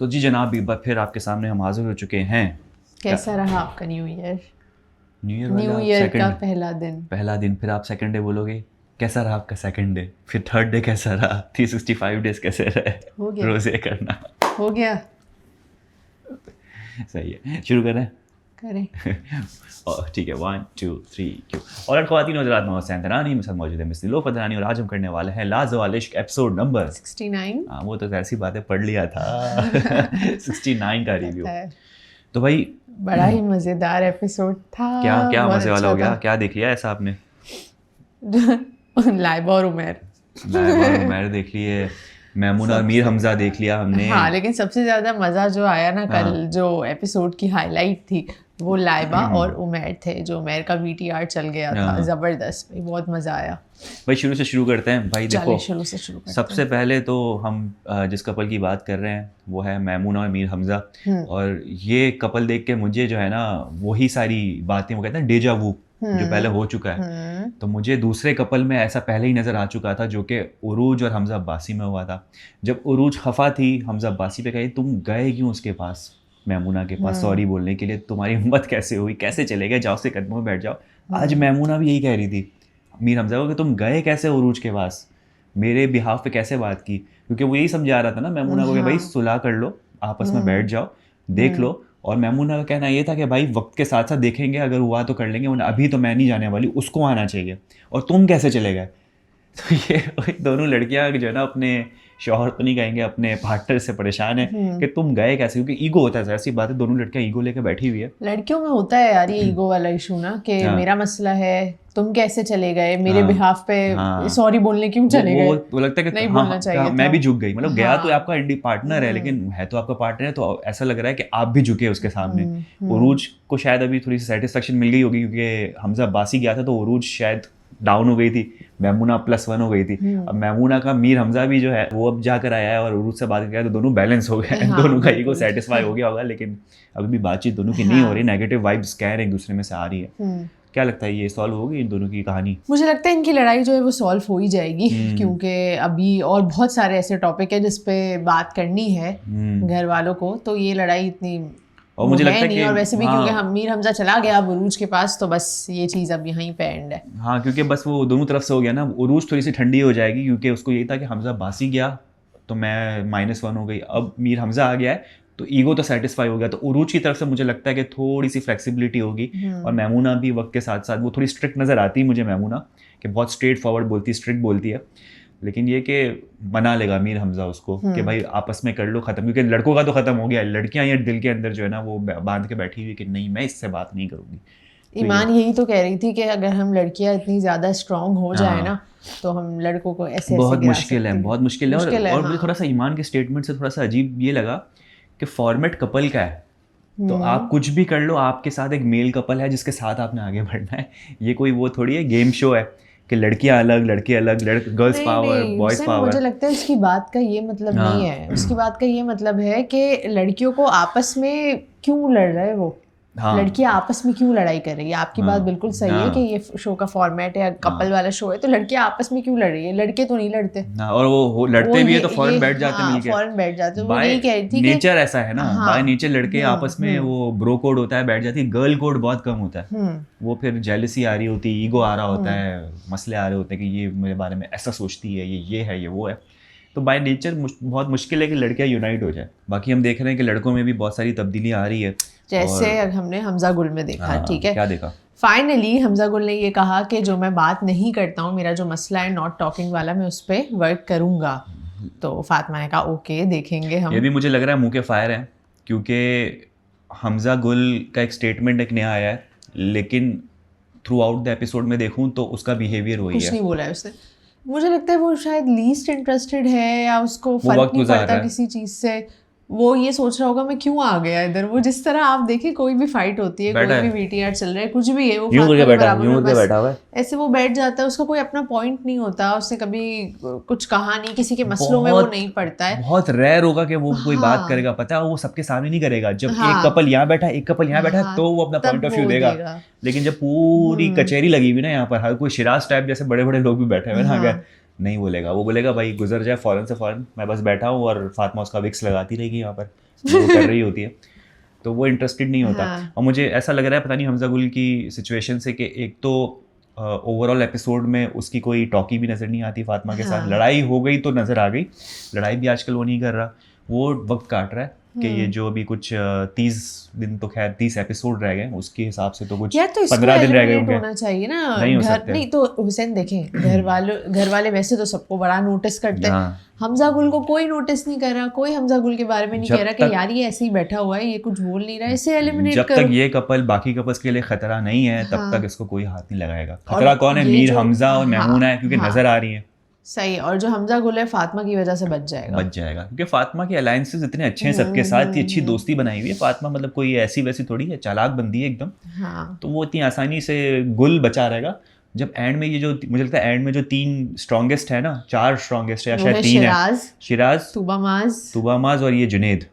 तो जी जनाब, एक बार फिर आपके सामने हम हाजिर हो चुके हैं। कैसा रहा आपका न्यू ईयर? न्यू ईयर का सेकंड पहला दिन। फिर आप सेकंड डे बोलोगे कैसा रहा आपका सेकंड डे, फिर थर्ड डे कैसा रहा, 365 डेज कैसे रहे हो गया। रोजे करना। हो गया। सही है, शुरू करें? करें। और ठीक है, 1 2 3 क्यों। और ख़वातीन हज़रात, मैं हुसैन तरानी मेरे साथ मौजूद है मिस्टर लोफर तरानी, और आज हम करने वाले हैं लाज़वाल इश्क एपिसोड नंबर 69। हाँ, वो तो ऐसी बातें पढ़ लिया था 69 का रिव्यू। है। तो भाई बड़ा ही मजेदार एपिसोड था। क्या क्या बहुत मज़े वाला अच्छा हो गया? था। क्या देख लिया ऐसा आपने? लाइबा और उमर। मैंने देख ली है, मैमून और मीर हमजा देख लिया हमने। हाँ, लेकिन सबसे ज्यादा मजा जो आया ना कल, हाँ। जो एपिसोड की हाईलाइट थी वो लाइबा और उमर थे। जो उमर का वीटीआर चल गया था, हाँ। जबरदस्त भाई, बहुत मजा आया। भाई शुरू से शुरू करते हैं भाई। देखो, चलिए शुरू से शुरू करते सबसे पहले तो हम जिस कपल की बात कर रहे हैं वो है मैमूना और मीर हमजा। और ये कपल देख के मुझे जो है ना वही सारी बातें, वो कहते हैं डेजा वू, जो पहले हो चुका है। तो मुझे दूसरे कपल में ऐसा पहले ही नज़र आ चुका था, जो कि उरूज और हमजा अब्बासी में हुआ था। जब उरूज खफा थी हमजा अब्बासी पे, कही तुम गए क्यों उसके पास, मैमूना के पास सॉरी बोलने के लिए, तुम्हारी हिम्मत कैसे हुई, कैसे चले गए, जाओ उसके कदमों में बैठ जाओ। आज मैमूना भी यही कह रही थी मीर हमजा को कि तुम गए कैसे उरूज के पास, मेरे बिहाफ पे कैसे बात की, क्योंकि वो यही समझा रहा था ना मैमूना को कि भाई सुलह कर लो, आपस में बैठ जाओ, देख लो। और मैमूना का कहना ये था कि भाई वक्त के साथ साथ देखेंगे, अगर हुआ तो कर लेंगे, वरना अभी तो मैं नहीं जाने वाली, उसको आना चाहिए, और तुम कैसे चले गए। तो ये दोनों लड़कियां जो है ना अपने शौहर तो नहीं कहेंगे, अपने पार्टनर से परेशान है कि तुम गए कैसे, क्योंकि ईगो होता है, ऐसी बात है, दोनों लड़कियां ईगो लेके बैठी हुई है। लड़कियों में होता है यार ये ईगो वाला इशू ना, कि हाँ। मेरा मसला है, तुम कैसे चले गए, मेरे हाँ। बिहाफ पे हाँ। सॉरी बोलने क्यों चले गए। वो लगता है कि नहीं हाँ, बोलना चाहिए हाँ, मैं था। भी झुक गई, मतलब गया तो हाँ। आपका इंडी पार्टनर है, लेकिन है तो आपका पार्टनर है, तो ऐसा लग रहा है कि आप भी झुके उसके सामने। उरूज को शायद अभी थोड़ी सी सेटिस्फेक्शन मिल गई होगी, क्योंकि हमजा अब्बासी गया था तो उरूज शायद डाउन हो गई थी, मैमूना +1 हो गई थी। अब मैमूना का मीर हमजा भी जो है वो अब जाकर आया है और उरूज से बात कर गया, तो दोनों बैलेंस हो गए। हाँ, दोनों का ईगो बिल्कुल। सेटिस्फाई हो गया होगा, लेकिन अभी भी बातचीत दोनों की नहीं हो रही, नेगेटिव वाइब्स कह रहे हैं एक दूसरे में से आ रही है। क्या लगता है ये सॉल्व होगी इन दोनों की कहानी? मुझे लगता है इनकी लड़ाई जो है वो सॉल्व हो ही जाएगी, क्योंकि अभी और बहुत सारे ऐसे टॉपिक है जिस पे बात करनी है घर वालों को, तो ये लड़ाई इतनी और मुझे लगता है नहीं। कि और वैसे भी हाँ, क्योंकि मीर हमजा चला गया अब उरूज के पास, तो बस ये चीज़ अब यहीं पे एंड है। हाँ, क्योंकि बस वो दोनों तरफ से हो गया ना, उरूज थोड़ी सी ठंडी हो जाएगी, क्योंकि उसको यही था कि हमजा बासी गया तो मैं -1 हो गई, अब मीर हमजा आ गया है तो ईगो तो सेटिस्फाई हो गया, तो उरूज की तरफ से मुझे लगता है कि थोड़ी सी फ्लेक्सिबिलिटी होगी। और मैमूना भी वक्त के साथ साथ वो थोड़ी स्ट्रिक्ट नज़र आती है मुझे, मैमूना कि बहुत स्ट्रेट फॉरवर्ड बोलती है, स्ट्रिक्ट बोलती है, लेकिन ये कि मना लेगा मीर हमजा उसको कि भाई आपस में कर लो ख़त्म, क्योंकि लड़कों का तो ख़त्म हो गया, लड़कियां ये दिल के अंदर जो है ना वो बांध के बैठी हुई कि नहीं मैं इससे बात नहीं करूँगी। ईमान यही तो कह रही थी कि अगर हम लड़कियां इतनी ज़्यादा स्ट्रांग हो जाए ना, तो हम लड़कों को ऐसे बहुत गिरा मुश्किल है, सकते हैं। बहुत मुश्किल है। और मुझे हाँ। थोड़ा सा ईमान के स्टेटमेंट से थोड़ा सा अजीब ये लगा कि फॉर्मेट कपल का है, तो आप कुछ भी कर लो, आपके साथ एक मेल कपल है जिसके साथ आपने आगे बढ़ना है। ये कोई वो थोड़ी है गेम शो है कि लड़कियां अलग लड़के अलग, गर्ल्स पावर बॉयज पावर। मुझे लगता है उसकी बात का ये मतलब हाँ। नहीं है। उसकी बात का ये मतलब है कि लड़कियों को आपस में क्यों लड़ रहे हैं वो। हाँ। लड़कियां आपस में क्यों लड़ाई कर रही है। आपकी बात बिल्कुल सही है कि ये शो का फॉर्मेट है, कपल वाला शो है, तो लड़कियां आपस में क्यों लड़ रही है। लड़के तो नहीं लड़ते। और वो लड़ते भी है तो फौरन बैठ जाते हैं मिलके, फौरन बैठ जाते हैं। वो बाय यही कह रही थी कि नेचर ऐसा है ना, बाय नेचर लड़के आपस में वो ब्रो कोड होता है, बैठ जाती है, गर्ल कोड बहुत कम होता है। वो फिर जेलसी आ रही होती है, ईगो आ रहा होता है, मसले आ रहे होते हैं कि ये मेरे बारे में ऐसा सोचती है, ये है, ये वो है। तो बाय नेचर बहुत मुश्किल है कि लड़कियां यूनाइट हो जाए। बाकी हम देख रहे हैं कि लड़कों में भी बहुत सारी तब्दीलियां आ रही है, जैसे हमने हमजा गुल में देखा। ठीक है, क्या देखा? फाइनली हमजा गुल ने ये कहा कि जो मैं बात नहीं करता हूँ, मेरा जो मसला है नॉट टॉकिंग वाला, मैं उस पर वर्क करूँगा। तो फातिमा ने कहा ओके देखेंगे हम। ये भी मुझे लग रहा है मुँह के फायर है, क्योंकि हमजा गुल का एक स्टेटमेंट एक नया आया है, लेकिन थ्रू आउट द एपिसोड में देखूँ तो उसका बिहेवियर वही है। कुछ नहीं बोला है उसने। मुझे लगता है वो शायद लीस्ट इंटरेस्टेड है, या उसको फर्क नहीं पड़ता किसी चीज़ से। वो ये सोच रहा होगा मैं क्यों आ गया इधर। वो जिस तरह आप देखिए कोई भी फाइट होती है, कोई भी वीटीआर चल रहा है, कुछ भी है, वो बैठा हुआ है, ऐसे वो बैठ जाता है। उसका कोई अपना पॉइंट नहीं होता, उसने कभी कुछ कहा नहीं, किसी के मसलों में वो नहीं पड़ता है। बहुत रेयर होगा कि वो कोई बात करेगा, पता है वो सबके सामने नहीं करेगा। जब एक कपल यहाँ बैठा है, एक कपल यहाँ बैठा है, तो वो अपना पॉइंट ऑफ व्यू देगा। लेकिन जब पूरी कचहरी लगी हुई ना यहाँ पर, हर कोई शिराज टाइप जैसे बड़े बड़े लोग भी बैठे हुए ना, अगर नहीं बोलेगा, वो बोलेगा भाई गुजर जाए फौरन से फौरन, मैं बस बैठा हूँ और फातिमा उसका विक्स लगाती रहेगी यहाँ पर, वो कर रही होती है, तो वो इंटरेस्टेड नहीं होता। और मुझे ऐसा लग रहा है, पता नहीं हमजा गुल की सिचुएशन से, कि एक तो ओवरऑल एपिसोड में उसकी कोई टॉकी भी नज़र नहीं आती फातिमा के साथ। लड़ाई हो गई तो नज़र आ गई, लड़ाई भी आजकल वो नहीं कर रहा, वो वक्त काट रहा है कि ये जो अभी कुछ 30 दिन, तो खैर 30 एपिसोड रह गए, उसके हिसाब से तो कुछ 15 दिन रह गए होंगे, होना चाहिए ना। नहीं हो सकते। नहीं तो हुसैन देखें, घर वाले वैसे तो सबको बड़ा नोटिस करते हैं, हमजा गुल को कोई नोटिस नहीं कर रहा, कोई हमजा गुल के बारे में नहीं कह रहा कि यार ये ऐसे ही बैठा हुआ है, ये कुछ बोल नहीं रहा है, इसे एलिमिनेट जब करो। तक ये कपल बाकी कपल्स के लिए खतरा नहीं है तब तक इसको कोई हाथ नहीं लगाएगा। खतरा कौन है? मीर हमजा और मेमूना है, क्योंकि नजर आ रही है। सही, और जो हमजा गुल है फातिमा की वजह से बच जाएगा, क्योंकि फातिमा के अलायंसेस इतने अच्छे हैं सबके साथ, इतनी अच्छी दोस्ती बनाई हुई है फातिमा, मतलब कोई ऐसी वैसी थोड़ी है, चालाक बंदी है एकदम। तो वो इतनी आसानी से गुल बचा रहेगा। जब एंड में ये जो, मुझे लगता है एंड में जो 3 स्ट्रॉन्गेस्ट है ना, 4 स्ट्रॉन्गेस्ट है या शायद 3 है, शिराज, तुबामाज और ये जुनेद,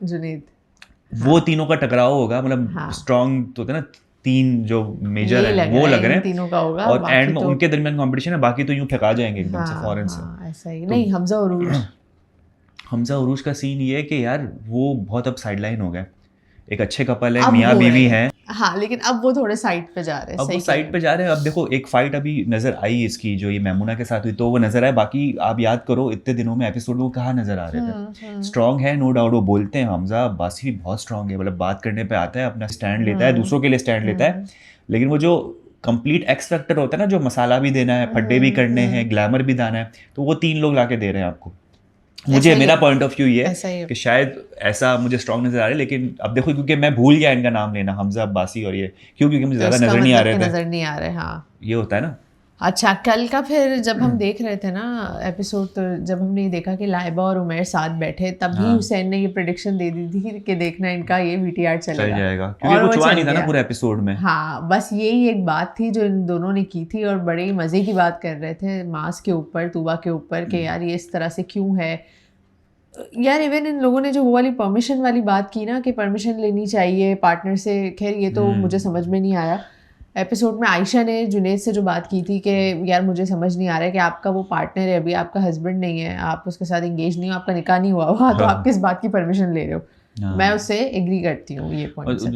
वो तीनों का टकराव होगा, मतलब स्ट्रॉन्ग तो होता है ना 3 जो मेजर है वो लग रहे हैं तीनों का होगा, और एंड में उनके दरमियान कंपटीशन है, बाकी तो यूं फेंका जाएंगे एकदम से फौरन से। ऐसा ही नहीं, हमजा उरूज का सीन ये है कि यार वो बहुत अब साइडलाइन हो गए। एक अच्छे कपल है, मियाँ बीवी हैं, हाँ, लेकिन अब वो थोड़े साइड पे जा रहे हैं। अब वो साइड पे जा रहे हैं। अब देखो एक फाइट अभी नजर आई इसकी, जो ये मेमूना के साथ हुई, तो वो नजर आए। बाकी आप याद करो इतने दिनों में एपिसोड वो कहाँ नजर आ रहे थे। स्ट्रांग है नो डाउट, वो बोलते हैं, हमजा अब्बासी भी बहुत स्ट्रांग है, मतलब बात करने पे आता है, अपना स्टैंड लेता है, दूसरों के लिए स्टैंड लेता है। लेकिन वो जो कंप्लीट एक्स फैक्टर होता है ना, जो मसाला भी देना है, फड्डे भी करने हैं, ग्लैमर भी दाना है, तो वो 3 लोग लाके दे रहे हैं आपको। मुझे मेरा पॉइंट ऑफ व्यू ये है कि शायद ऐसा मुझे स्ट्रांग नजर आ रहा है, लेकिन अब देखो क्योंकि मैं भूल गया इनका नाम लेना, हमजा अब्बासी और ये, क्योंकि मुझे ज्यादा नजर नहीं आ रहे थे। हाँ, ये होता है ना। अच्छा, कल का फिर जब हम देख रहे थे ना एपिसोड, तो जब हमने देखा कि लाइबा और उमैर साथ बैठे, तब भी हुसैन ने ये प्रेडिक्शन दे दी थी कि देखना इनका ये VTR चल जाएगा, क्योंकि कुछ हुआ नहीं था ना पूरे एपिसोड में। हाँ, बस यही एक बात थी जो इन दोनों ने की थी, और बड़े मजे की बात कर रहे थे मास के ऊपर, तूबा के ऊपर, कि यार ये इस तरह से क्यों है यार। इवन इन लोगों ने जो वो वाली परमिशन वाली बात की ना, कि परमिशन लेनी चाहिए पार्टनर से, खैर ये तो मुझे समझ में नहीं आया। एपिसोड में आयशा ने जुनेद से जो बात की थी कि यार मुझे समझ नहीं आ रहा है कि आपका वो पार्टनर है, अभी आपका हस्बैंड नहीं है, आप उसके साथ एंगेज नहीं हो, आपका निकाह नहीं हुआ हुआ, तो आप किस बात की परमिशन ले रहे हो। मैं उससे एग्री करती हूँ ये पॉइंट से।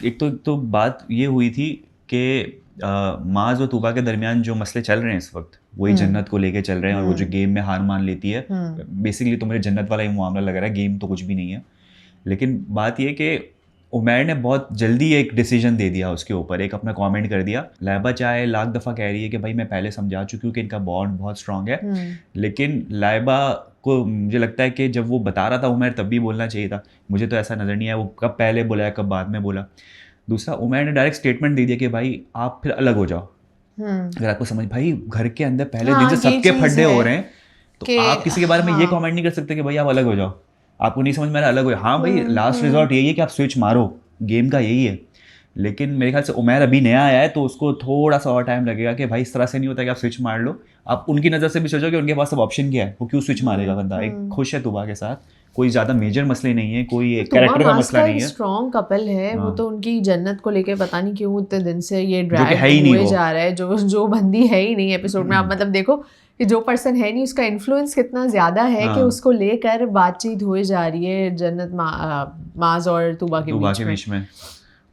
एक तो बात ये हुई थी कि माज और तूबा के दरमियान जो मसले चल रहे हैं इस वक्त, वही जन्नत को लेके चल रहे हैं, और वो जो गेम में हार मान लेती है, बेसिकली तो मुझे जन्नत वाला ही मामला लग रहा है, गेम तो कुछ भी नहीं है। लेकिन बात ये कि उमैर ने बहुत जल्दी एक डिसीजन दे दिया उसके ऊपर, एक अपना कमेंट कर दिया। लाइबा चाहे लाख दफ़ा कह रही है कि भाई मैं पहले समझा चुकी हूँ कि इनका बॉन्ड बहुत स्ट्रांग है, लेकिन लाइबा को मुझे लगता है कि जब वो बता रहा था उमैर, तब भी बोलना चाहिए था। मुझे तो ऐसा नज़र नहीं आया वो कब पहले बोला है कब बाद में बोला। दूसरा, उमैर ने डायरेक्ट स्टेटमेंट दे दिया कि भाई आप फिर अलग हो जाओ। अगर आपको समझ, भाई घर के अंदर पहले दिन से सबके फड्डे हो रहे हैं, तो आप किसी के बारे में ये कमेंट नहीं कर सकते कि भाई आप अलग हो जाओ, आपको नहीं समझ में आ रहा, अलग हो। हाँ भाई, लास्ट रिजॉर्ट यही है कि आप स्विच मारो, गेम का यही है। लेकिन मेरे ख्याल से उमैर अभी नया आया है, तो उसको थोड़ा सा और टाइम लगेगा कि भाई इस तरह से नहीं होता कि आप स्विच मार लो। आप उनकी नज़र से भी सोचो कि उनके पास सब ऑप्शन क्या है, वो क्यों स्विच मारेगा बंदा। एक खुश है तूबा के साथ, कोई ज़्यादा मेजर मसले नहीं है, कोई कैरेक्टर का मसला नहीं है, स्ट्रॉन्ग कपल है। वो तो उनकी जन्नत को लेके पता नहीं क्यों इतने दिन से ये ड्रैग हुए जा रहा है, जो बंदी है ही नहीं एपिसोड में। आप मतलब देखो कि जो पर्सन है नहीं, उसका इन्फ्लुएंस कितना ज़्यादा है कि उसको लेकर बातचीत हुई जा रही है जन्नत माज और तूबा के बीच में।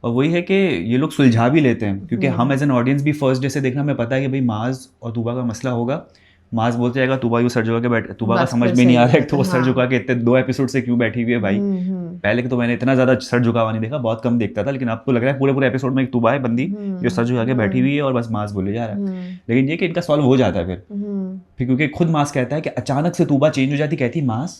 और वही है कि ये लोग सुलझा भी लेते हैं, क्योंकि हम एज एन ऑडियंस भी फर्स्ट डे से देखना, हमें पता है कि भाई माज और तूबा का मसला होगा। माज बोलते जाएगा, तूबा यूँ सर झुका के बैठ, तूबा का समझ में नहीं आ रहा है तो वो सर झुका के इतने 2 एपिसोड से क्यों बैठी हुई है भाई। पहले तो मैंने इतना ज़्यादा सर झुकावा नहीं देखा, बहुत कम देखता था, लेकिन अब तो लग रहा है पूरे एपिसोड में एक तूबा है बंदी जो सर झुका के बैठी हुई है और बस माज बोले जा रहा है। लेकिन ये कि इनका सॉल्व हो जाता है फिर क्योंकि खुद माज कहता है कि अचानक से तूबा चेंज हो जाती, कहती माज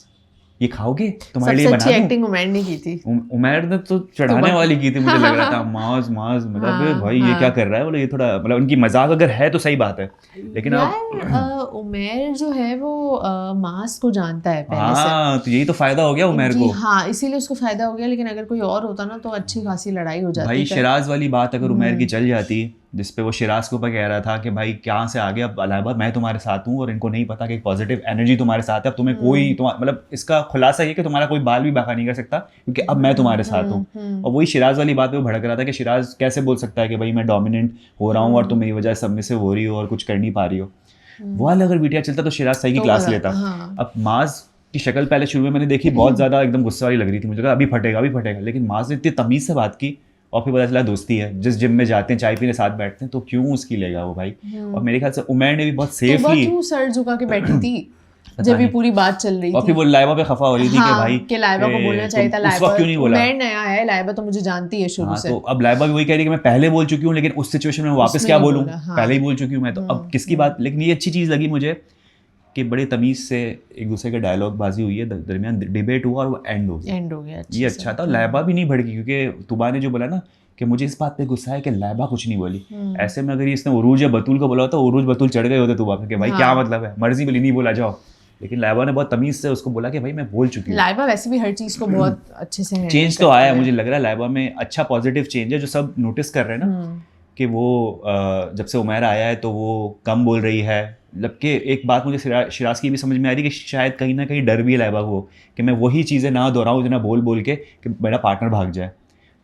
ये खाओगे, तुम्हारे लिए बना दूं। एक्टिंग उमैर ने की थी, उमैर ने तो चढ़ाने वाली की थी, मुझे लग रहा था माज मतलब भाई ये क्या कर रहा है, बोले ये थोड़ा मतलब उनकी मजाक अगर है तो सही बात है, लेकिन अब उमैर जो है वो मास को जानता है पहले से। हाँ, तो यही तो फायदा हो गया उमैर को। हाँ, इसीलिए उसको फायदा हो गया। लेकिन अगर कोई और होता ना तो अच्छी खासी लड़ाई हो जाती। भाई शिराज वाली बात अगर उमैर की चल जाती, जिसपे वो शिराज के ऊपर कह रहा था कि भाई क्या से आ गया अलाहाबाद, मैं तुम्हारे साथ हूँ और इनको नहीं पता कि पॉजिटिव एनर्जी तुम्हारे साथ है, अब तुम्हें कोई मतलब इसका खुलासा ये कि तुम्हारा कोई बाल भी बाका नहीं कर सकता क्योंकि अब मैं तुम्हारे साथ हूँ। और वही शिराज वाली बात पे वो भड़क रहा था कि शिराज कैसे बोल सकता है कि भाई मैं डोमिनेंट हो रहा हूँ और तुम मेरी वजह से सबमिसिव हो रही हो और कुछ कर नहीं पा रही हो। वो वाला अगर वीडियो चलता तो शिराज सही की क्लास लेता। अब माज की शक्ल पहले शुरू में मैंने देखी, बहुत ज़्यादा एकदम गुस्से वाली लग रही थी, मुझे लगा अभी फटेगा, लेकिन माज ने इतनी तमीज़ से बात की और फिर पता चला दोस्ती है, जिस जिम में जाते हैं चाय पीने साथ बैठते हैं, तो क्यों उसकी लेगा वो भाई। और मेरे ख्याल से उमैर ने भी बहुत सेफली क्यों सर झुका के बैठी थी जब ये पूरी बात चल रही थी, और फिर वो लाइबा पे खफा हो रही थी कि भाई कि लाइबा को बोलना चाहिए था, लाइबा क्यों नहीं बोला, उमैर नया है, लाइबा तो मुझे जानती है शुरू से। तो अब लाइबा भी वही कह रही है कि मैं पहले बोल चुकी हूँ, लेकिन उस सिचुएशन में वापस क्या बोलूँ, पहले ही बोल चुकी हूँ मैं, तो अब किसकी बात। लेकिन ये अच्छी चीज़ लगी मुझे कि बड़े तमीज़ से एक दूसरे के डायलॉग बाजी हुई है, दरमियान डिबेट हुआ और वो एंड हो गया। ये अच्छा था। लाइबा भी नहीं भड़की, क्योंकि तुबा ने जो बोला ना कि मुझे इस बात पे गुस्सा है कि लाइबा कुछ नहीं बोली, ऐसे में अगर इसने उरूज या बतूल को बोला होता, उरूज बतूल चढ़ गए होते तुबा पे कि भाई क्या मतलब है, मर्जी बोली नहीं बोला जाओ। लेकिन लाइबा ने बहुत तमीज़ से उसको बोला कि भाई मैं बोल चुकी हूँ। लाइबा वैसे भी हर चीज़ को बहुत अच्छे से चेंज तो आया है, मुझे लग रहा है लाइबा में अच्छा पॉजिटिव चेंज है, जो सब नोटिस कर रहे हैं ना कि वो जब से उमैर आया है तो वो कम बोल रही है। जबकि एक बात मुझे शिराज की भी समझ में आ रही है कि शायद कहीं ना कहीं डर भी है लाइबा को कि मैं वही चीज़ें ना दोहराऊँ जितना बोल के कि मेरा पार्टनर भाग जाए,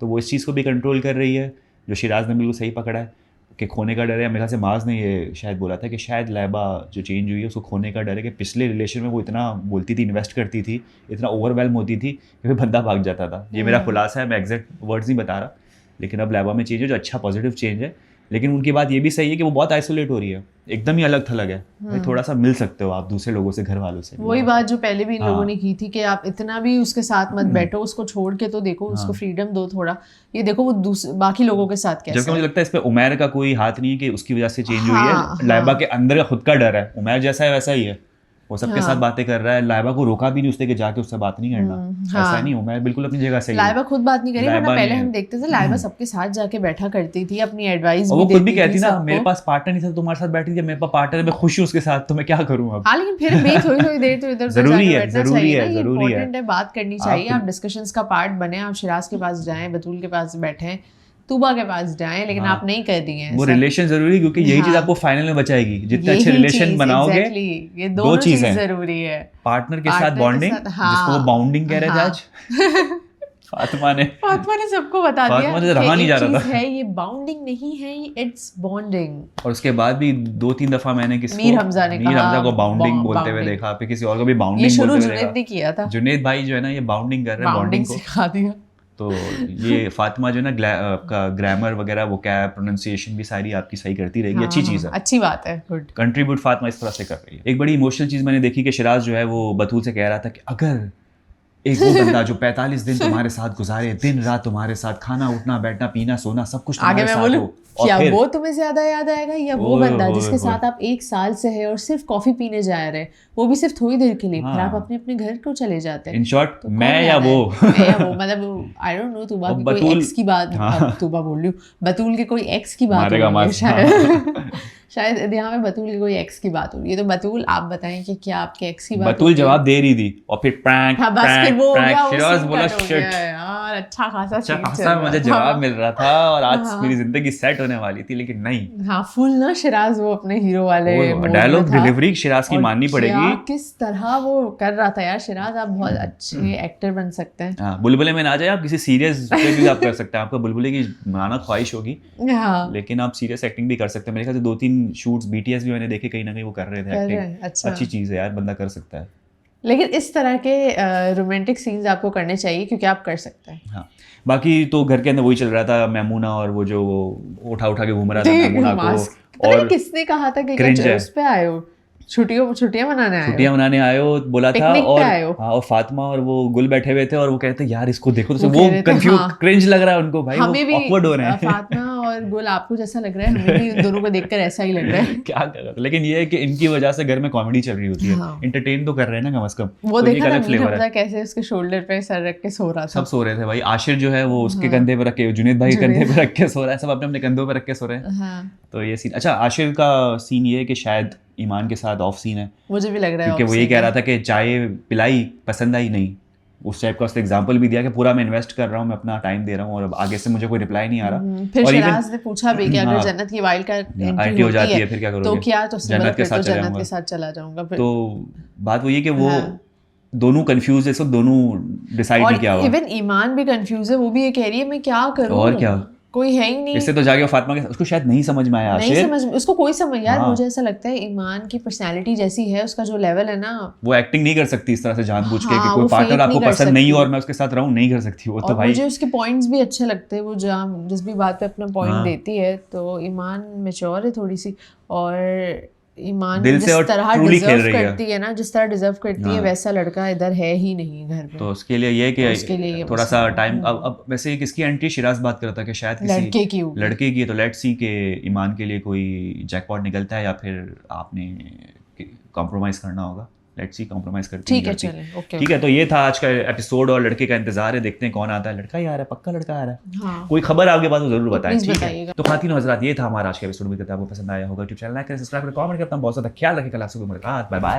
तो वो इस चीज़ को भी कंट्रोल कर रही है, जो शिराज ने बिल्कुल सही पकड़ा है कि खोने का डर है। मेरे ख्याल से माज ने ये शायद बोला था कि शायद लाइबा जो चेंज हुई है उसको खोने का डर है, कि पिछले रिलेशन में वो इतना बोलती थी, इन्वेस्ट करती थी, इतना ओवरवेल्म होती थी कि फिर बंदा भाग जाता था। ये मेरा खुलासा है, मैं एग्जैक्ट वर्ड्स नहीं बता रहा, लेकिन अब लाइबा में चेंज है जो अच्छा पॉजिटिव चेंज है। लेकिन उनकी बात ये भी सही है कि वो बहुत आइसोलेट हो रही है, एकदम ही अलग थलग है। थोड़ा सा मिल सकते हो आप दूसरे लोगों से, घर वालों से। वही बात जो पहले भी इन लोगों ने की थी कि आप इतना भी उसके साथ मत बैठो, उसको छोड़ के तो देखो, उसको फ्रीडम दो थोड़ा, ये देखो वो बाकी लोगों के साथ कैसे। जबकि मुझे लगता है इस पे उमैर का कोई हाथ नहीं है कि उसकी वजह से चेंज हुई है। लाइबा के अंदर का खुद का डर है, उमैर जैसा है वैसा ही है, वो सबके साथ बातें कर रहा है। लाइबा को रोका भी नहीं उसने कि जाके उससे बात नहीं करना, ऐसा नहीं। उमैर बिल्कुल अपनी जगह सही है। लाइबा खुद बात नहीं करी, वरना पहले हम देखते थे लाइबा सबके साथ जाके बैठा करती थी, अपनी एडवाइस भी देती थी। वो खुद भी कहती ना, मेरे पास पार्टनर नहीं था, तुम्हारे साथ बैठी थी, मेरे पास पार्टनर है, मैं खुश हूँ उसके साथ, तो मैं क्या करूँ अब। हाँ, लेकिन फिर भी थोड़ी देर तो इधर जरूरी है, इम्पोर्टेंट है, बात करनी चाहिए। आप डिस्कशंस का पार्ट बने, आप शिराज के पास जाएं, बतूल के पास बैठें, तुबा के पास जाएं, लेकिन आप नहीं कर रही हैं। वो रिलेशन जरूरी, क्योंकि यही चीज आपको फाइनल में बचाएगी। जितने अच्छे रिलेशन बनाओगे, ये दो चीजें जरूरी है। पार्टनर के साथ बॉन्डिंग, जिसको वो बाउंडिंग कह रहे थे आज फातिमा ने सबको बता दिया, फातिमा से रहा नहीं जा रहा था। है ये बाउंडिंग नहीं है, ये इट्स बॉन्डिंग। और उसके बाद भी 2-3 दफा मैंने मीर हमजा को बाउंडिंग बोलते हुए देखा, फिर किसी और को भी बाउंडिंग बोलते हुए देखा। जुनैद ने किया था, जुनैद भाई जो है ना, ये बाउंडिंग कर रहे हैं, बॉन्डिंग को सिखा दिया। तो ये फातिमा जो है ना, आपका ग्रामर वगैरह, वो क्या है, प्रोनाउंसिएशन भी सारी आपकी सही करती रहेगी। अच्छी चीज़ है, अच्छी बात है, गुड कंट्रीब्यूट फातिमा इस तरह से कर रही है। एक बड़ी इमोशनल चीज़ मैंने देखी कि शिराज जो है वो बतूल से कह रहा था कि अगर एक वो बंदा जो 45 दिन तुम्हारे साथ गुजारे, दिन रात तुम्हारे साथ, खाना उठना बैठना पीना सोना सब कुछ तुम्हारे साथ हो, क्या वो तुम्हें ज्यादा याद आएगा, या वो बंदा जिसके साथ आप 1 साल से है और सिर्फ कॉफी पीने जा रहे, वो भी सिर्फ थोड़ी देर के लिए, फिर आप अपने अपने घर को चले जाते हैं। इन शॉर्ट मैं या वो मतलब आई डोंट नो, तुबा की कोई एक्स की बात, तुबा बोल रही हूँ, बतूल के कोई एक्स की बात हो रही है शायद यहाँ पे बतूल की कोई एक्स की बात हो रही है। तो बतूल आप बताएं कि क्या आपके एक्स की बात? बतूल जवाब दे रही थी और फिर प्रैंक शिराज बोला शिट यार, अच्छा खासा मुझे जवाब मिल रहा था और आज मेरी जिंदगी सेट होने वाली थी, लेकिन नहीं। हाँ, फुल ना शिराज वो अपने हीरो वाले डायलॉग डिलीवरी शिराज की माननी पड़ेगी। किस तरह वो कर रहा था यार शिराज, आप बहुत अच्छे एक्टर बन सकते हैं। हाँ, बुलबुले में ना जाए आप, किसी सीरियस पे भी आप कर सकते हैं। आपको बुलबुले की माना ख्वाहिश होगी, लेकिन आप सीरियस एक्टिंग भी कर सकते हैं। मेरे ख्याल से 2-3 शूट्स BTS भी मैंने देखे, कहीं ना कहीं वो कर रहे थे एक्टिंग। अच्छा, अच्छी चीज़ है यार, बंदा कर सकता है। लेकिन इस तरह के रोमांटिक सीन्स आपको करने चाहिए, क्योंकि आप कर सकते हैं। हाँ, बाकी तो घर के अंदर वही चल रहा था, मैमूना और वो जो उठा के घूम रहा था मैमूना को। और किसने कहा था कि उस पे आए हो, छुट्टियां मनाने आए हो बोला था। और फातिमा और वो गुल बैठे हुए थे और वो कहते यार इसको देखो, तो वो कंफ्यूज क्रिंज लग रहा है उनको, भाई वो ऑकवर्ड हो रहे हैं। फातिमा और गुल आपको जैसा लग रहा है, हमें भी इन दोनों को देखकर ऐसा ही लग रहा है। क्या कर रहा है, लेकिन ये है कि इनकी वजह से घर में कॉमेडी चल रही होती है, इंटरटेन तो कर रहे हैं ना कम से कम। वो देखा था मीर हमजा कैसे उसके शोल्डर पे सर रख के सो रहा था, सब सो रहे थे भाई। आशिर जो है वो उसके कंधे पे रख के, जुनैद भाई कंधे पे रख के सो रहा है, सब अपने अपने कंधों पे रख के सो रहे हैं। तो ये सीन अच्छा, आशिर का सीन ये है कि शायद ईमान के साथ ऑफ सीन है, मुझे भी लग रहा है, क्योंकि वो ये कह रहा था कि चाय पिलाई पसंद आई नहीं, उस टाइप का उसने एग्जांपल भी दिया कि पूरा मैं इन्वेस्ट कर रहा हूँ, मैं अपना टाइम दे रहा हूँ और अब आगे से मुझे कोई रिप्लाई नहीं आ रहा। फिर शिराज ने पूछा भी कि अगर जन्नत की वाइल्ड कार्ड एंट्री हो जाती है फिर क्या करोगे, तो क्या, तो जन्नत के साथ चला जाऊंगा। तो बात वो ये कि वो दोनों कंफ्यूज है, सब दोनों डिसाइड नहीं किया हुआ। इवन ईमान भी कंफ्यूज है, वो भी ये कह रही है मैं क्या करूँ, और क्या कोई है ही नहीं। इससे तो जाके फातिमा के उसको शायद नहीं समझ में आया, नहीं समझ, उसको कोई समझ यार। हाँ। मुझे ऐसा लगता है ईमान की पर्सनालिटी जैसी है, उसका जो लेवल है ना, वो एक्टिंग नहीं कर सकती इस तरह से जानबूझ के हाँ, कि कोई वो पार्टनर fake आपको नहीं कर पसंद नहीं सकती। हो और मैं उसके साथ रहूं, नहीं कर सकती वो तो और भाई। मुझे उसके पॉइंट्स भी अच्छे लगते हैं, वो जहाँ जिस भी बात पे अपना पॉइंट हाँ। देती है। तो ईमान मैच्योर है थोड़ी सी, और ईमान दिल से जिस और तरह truly खेल डिजर्व रही है। करती है ना, जिस तरह डिजर्व करती है, हाँ। वैसा लड़का इधर है ही नहीं घर में। तो उसके लिए ये तो उसके लिए कि ये थोड़ा सा मसला है। टाइम, अब वैसे ये किसकी एंट्री, शिराज बात कर रहा था कि शायद किसी लड़के की होगी। लड़के की है, तो लेट्स सी के ईमान के लिए कोई जैकपॉट निकलता है या फिर आपने कॉम्प्रोमाइज़ करना होगा। लेट्स सी कॉम्प्रोमाइज़ करती ठीक है, लड़की। चलें, ओके। ठीक है, तो ये था आज का एपिसोड और लड़के का इंतजार है, देखते हैं कौन आता है। लड़का ही आ रहा है, पक्का लड़का आ रहा है। हाँ, कोई खबर आपके पास तो जरूर तो बताएं, please ठीक है। बताइएगा। तो खातिन हज़रात, ये था हमारा आज का एपिसोड। उम्मीद करता है आपको पसंद आया होगा। यूट्यूब चैनल लाइक करें, सब्सक्राइब करें, कमेंट करता हूँ। बहुत ज़्यादा ख्याल रखें। कल आपसे मुलाकात, बाय बाय।